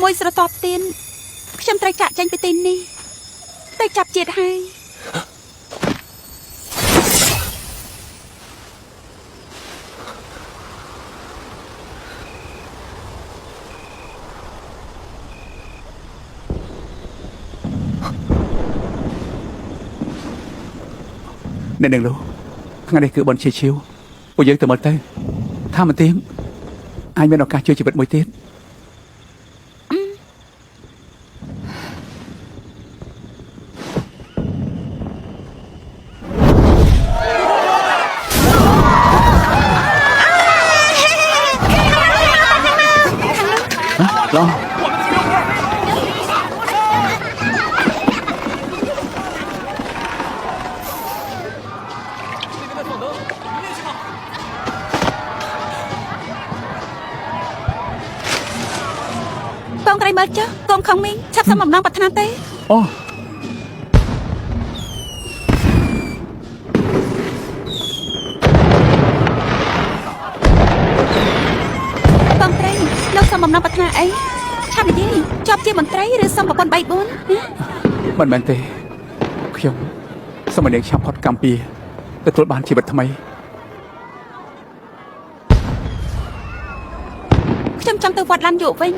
មួយស្រទាប់ទៀនខ្ញុំត្រូវចាក់ចេញពីទីនេះទៅចាប់ជាតិហើយអ្នកនឹងលោកថ្ងៃនេះគឺបនជាឈៀវពួកយើងទៅមើលទៅថាមិនទៀងអាចមានឱកាសជួយជីវិតមួយទៀតឡងកងត្រីមើលចុះកងខំមីងឆាប់សំបំណងប្រាថ្នាទេអូកងត្រីលោកសំបំណងប្រាថ្នាអីឆាប់និយាយជាប់ជាមន្ត្រីឬសំប្រព័ន្ធ3 4មិនមែនទេខ្ញុំសូមឲ្យនាងឆាប់ផុតកម្មពីទទួលបានជីវិតថ្មីខ្ញុំចង់ទៅវត្តឡានយកវិញ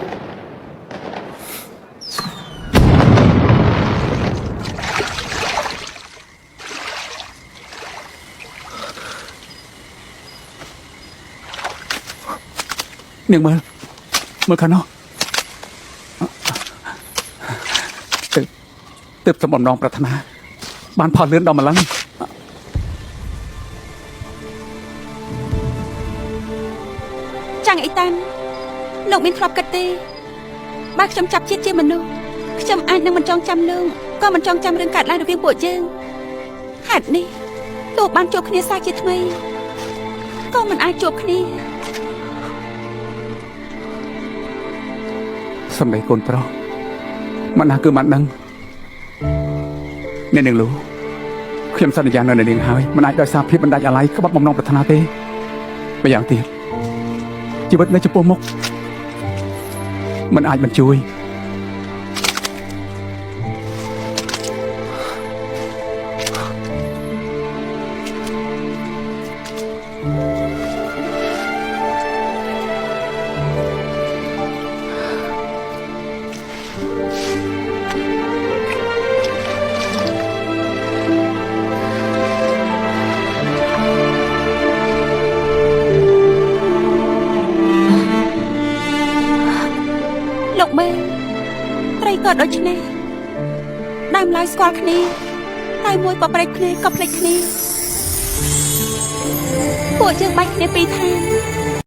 នាងមើលខាងនោះទើបសំបំណងប្រាថ្នាបានផលលឿនដល់ម្លឹងចាំងអីតាន់លោកមានធ្លាប់គិតទេបើខ្ញុំចាប់ជាតិជាមនុស្សខ្ញុំអាចនឹងមិនចងចាំលោកក៏មិនចងចាំរឿងកើតឡើងរវាងពួកយើងហេតុនេះទោះបានជួបគ្នាសាជាថ្មីក៏មិនអាចជួបគ្នាសំដីកូនប្រុសមិនណាគឺមិនដឹងអ្នកនាងលូខ្ញុំសន្យានៅនាងហើយមិនអាចដោយសារភាពមិនដាច់អាឡ័យក្បត់បំណងប្រាថ្នាទេម្យ៉ាងទៀតជីវិតនៅចំពោះមុខមិនអាចបញ្ជួយលោកមេត្រីក៏ដូចនេះដើមឡើយស្គាល់គ្នាតែមួយក៏ប្រេកគ្នាក៏ភ្លេចគ្នាពួកយើងបាច់គ្នាពីរខាង